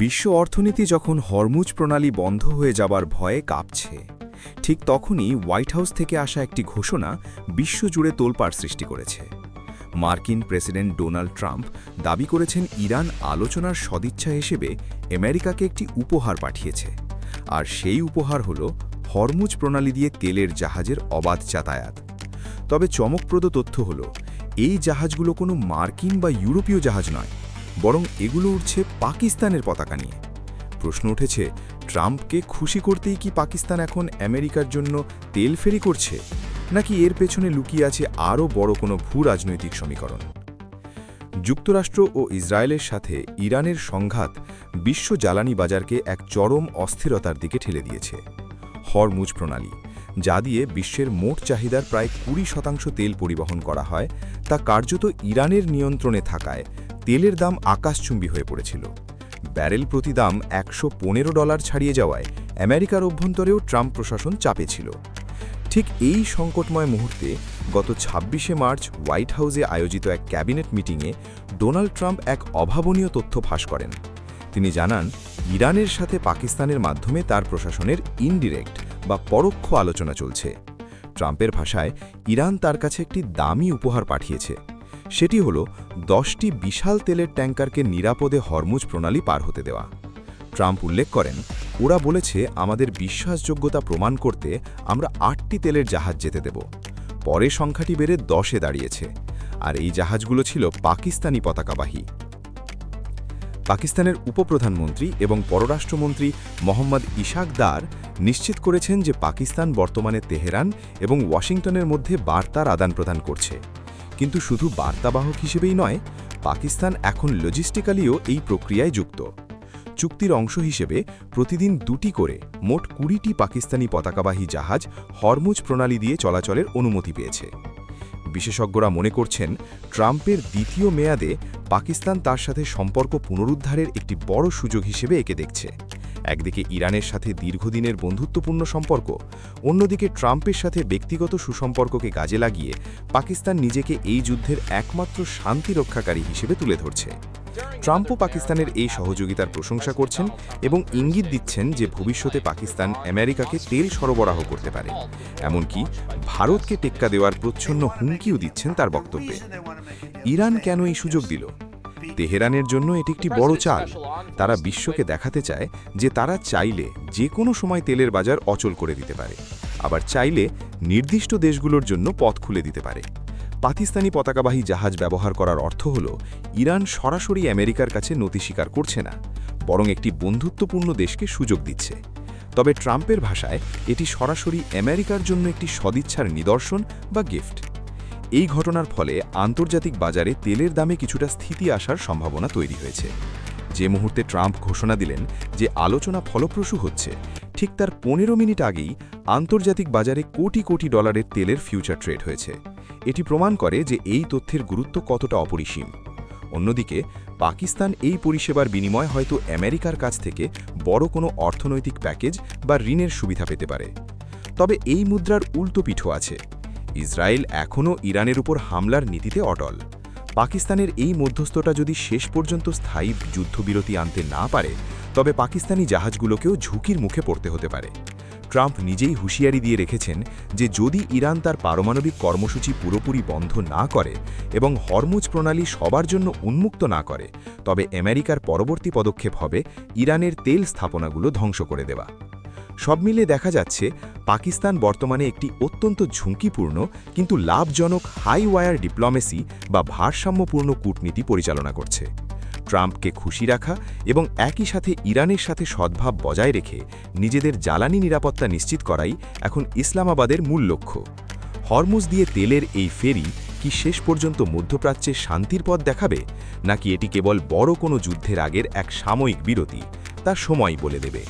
বিশ্ব অর্থনীতি যখন হরমুজ প্রণালী বন্ধ হয়ে যাবার ভয়ে কাঁপছে, ঠিক তখনই হোয়াইট হাউস থেকে আসা একটি ঘোষণা বিশ্বজুড়ে তোলপাড় সৃষ্টি করেছে। মার্কিন প্রেসিডেন্ট ডোনাল্ড ট্রাম্প দাবি করেছেন ইরান আলোচনার সদিচ্ছা হিসেবে আমেরিকাকে একটি উপহার পাঠিয়েছে, আর সেই উপহার হল হরমুজ প্রণালী দিয়ে তেলের জাহাজের অবাধ যাতায়াত। তবে চমকপ্রদ তথ্য হল, এই জাহাজগুলো কোনো মার্কিন বা ইউরোপীয় জাহাজ নয়, বরং এগুলো উঠছে পাকিস্তানের পতাকা নিয়ে। প্রশ্ন উঠেছে, ট্রাম্পকে খুশি করতেই কি পাকিস্তান এখন আমেরিকার জন্য তেল ফেরি করছে, নাকি এর পেছনে লুকিয়ে আছে আরও বড় কোনো ভূ-রাজনৈতিক সমীকরণ? যুক্তরাষ্ট্র ও ইসরায়েলের সাথে ইরানের সংঘাত বিশ্ব জ্বালানি বাজারকে এক চরম অস্থিরতার দিকে ঠেলে দিয়েছে। হরমুজ প্রণালী, যা দিয়ে বিশ্বের মোট চাহিদার প্রায় 20% তেল পরিবহন করা হয়, তা কার্যত ইরানের নিয়ন্ত্রণে থাকায় তেলের দাম আকাশচুম্বী হয়ে পড়েছিল। ব্যারেল প্রতি দাম $115 ছাড়িয়ে যাওয়ায় আমেরিকার অভ্যন্তরেও ট্রাম্প প্রশাসন চাপে ছিল। ঠিক এই সংকটময় মুহূর্তে গত 26শে মার্চ হোয়াইট হাউসে আয়োজিত এক ক্যাবিনেট মিটিংয়ে ডোনাল্ড ট্রাম্প এক অভাবনীয় তথ্য ফাঁস করেন। তিনি জানান, ইরানের সাথে পাকিস্তানের মাধ্যমে তার প্রশাসনের ইনডিরেক্ট বা পরোক্ষ আলোচনা চলছে। ট্রাম্পের ভাষায়, ইরান তার কাছে একটি দামি উপহার পাঠিয়েছে। সেটি হল 10টি বিশাল তেলের ট্যাঙ্কারকে নিরাপদে হরমুজ প্রণালী পার হতে দেওয়া। ট্রাম্প উল্লেখ করেন, ওরা বলেছে আমাদের বিশ্বাসযোগ্যতা প্রমাণ করতে আমরা 8টি তেলের জাহাজ যেতে দেব। পরে সংখ্যাটি বেড়ে 10-এ দাঁড়িয়েছে, আর এই জাহাজগুলো ছিল পাকিস্তানি পতাকাবাহী। পাকিস্তানের উপপ্রধানমন্ত্রী এবং পররাষ্ট্রমন্ত্রী মোহাম্মদ ইশাক দার নিশ্চিত করেছেন যে পাকিস্তান বর্তমানে তেহরান এবং ওয়াশিংটনের মধ্যে বার্তার আদান-প্রদান করছে। কিন্তু শুধু বার্তাবাহক হিসেবেই নয়, পাকিস্তান এখন লজিস্টিক্যালিও এই প্রক্রিয়ায় যুক্ত। চুক্তির অংশ হিসেবে প্রতিদিন 2টি করে মোট 20টি পাকিস্তানি পতাকাবাহী জাহাজ হরমুজ প্রণালী দিয়ে চলাচলের অনুমতি পেয়েছে। বিশেষজ্ঞরা মনে করছেন, ট্রাম্পের দ্বিতীয় মেয়াদে পাকিস্তান তার সাথে সম্পর্ক পুনরুদ্ধারের একটি বড় সুযোগ হিসেবে একে দেখছে। একদিকে ইরানের সাথে দীর্ঘদিনের বন্ধুত্বপূর্ণ সম্পর্ক, অন্যদিকে ট্রাম্পের সাথে ব্যক্তিগত সুসম্পর্ককে কাজে লাগিয়ে পাকিস্তান নিজেকে এই যুদ্ধের একমাত্র শান্তি রক্ষাকারী হিসেবে তুলে ধরছে। ট্রাম্পও পাকিস্তানের এই সহযোগিতার প্রশংসা করছেন এবং ইঙ্গিত দিচ্ছেন যে ভবিষ্যতে পাকিস্তান আমেরিকাকে তেল সরবরাহ করতে পারে। এমনকি ভারতকে টেক্কা দেওয়ার প্রচ্ছন্ন হুমকিও দিচ্ছেন তার বক্তব্যে। ইরান কেন এই সুযোগ দিল? তেহরানের জন্য এটি একটি বড় চাল। তারা বিশ্বকে দেখাতে চায় যে তারা চাইলে যে কোনো সময় তেলের বাজার অচল করে দিতে পারে, আবার চাইলে নির্দিষ্ট দেশগুলোর জন্য পথ খুলে দিতে পারে। পাকিস্তানি পতাকাবাহী জাহাজ ব্যবহার করার অর্থ হল, ইরান সরাসরি আমেরিকার কাছে নতি স্বীকার করছে না, বরং একটি বন্ধুত্বপূর্ণ দেশকে সুযোগ দিচ্ছে। তবে ট্রাম্পের ভাষায় এটি সরাসরি আমেরিকার জন্য একটি সদিচ্ছার নিদর্শন বা গিফট। এই ঘটনার ফলে আন্তর্জাতিক বাজারে তেলের দামে কিছুটা স্থিতি আসার সম্ভাবনা তৈরি হয়েছে। যে মুহূর্তে ট্রাম্প ঘোষণা দিলেন যে আলোচনা ফলপ্রসূ হচ্ছে, ঠিক তার 15 মিনিট আগেই আন্তর্জাতিক বাজারে কোটি কোটি ডলারের তেলের ফিউচার ট্রেড হয়েছে। এটি প্রমাণ করে যে এই তথ্যের গুরুত্ব কতটা অপরিসীম। অন্যদিকে পাকিস্তান এই পরিষেবার বিনিময়ে হয়তো আমেরিকার কাছ থেকে বড় কোনো অর্থনৈতিক প্যাকেজ বা ঋণের সুবিধা পেতে পারে। তবে এই মুদ্রার উল্টো পিঠও আছে। ইসরায়েল এখনও ইরানের উপর হামলার নীতিতে অটল। পাকিস্তানের এই মধ্যস্থতা যদি শেষ পর্যন্ত স্থায়ী যুদ্ধবিরতি আনতে না পারে, তবে পাকিস্তানি জাহাজগুলোকেও ঝুঁকির মুখে পড়তে হতে পারে। ট্রাম্প নিজেই হুঁশিয়ারি দিয়ে রেখেছেন যে যদি ইরান তার পারমাণবিক কর্মসূচি পুরোপুরি বন্ধ না করে এবং হরমুজ প্রণালী সবার জন্য উন্মুক্ত না করে, তবে আমেরিকার পরবর্তী পদক্ষেপ হবে ইরানের তেল স্থাপনাগুলো ধ্বংস করে দেওয়া। সব মিলে দেখা যাচ্ছে, পাকিস্তান বর্তমানে একটি অত্যন্ত ঝুঁকিপূর্ণ কিন্তু লাভজনক হাই ওয়ার ডিপ্লোমেসি বা ভারসাম্যপূর্ণ কূটনীতি পরিচালনা করছে। ট্রাম্পকে খুশি রাখা এবং একই সাথে ইরানের সাথে সদ্ভাব বজায় রেখে নিজেদের জ্বালানি নিরাপত্তা নিশ্চিত করাই এখন ইসলামাবাদের মূল লক্ষ্য। হরমুজ দিয়ে তেলের এই ফেরি কি শেষ পর্যন্ত মধ্যপ্রাচ্যে শান্তির পথ দেখাবে, নাকি এটি কেবল বড় কোনো যুদ্ধের আগের এক সাময়িক বিরতি, তা সময় বলে দেবে।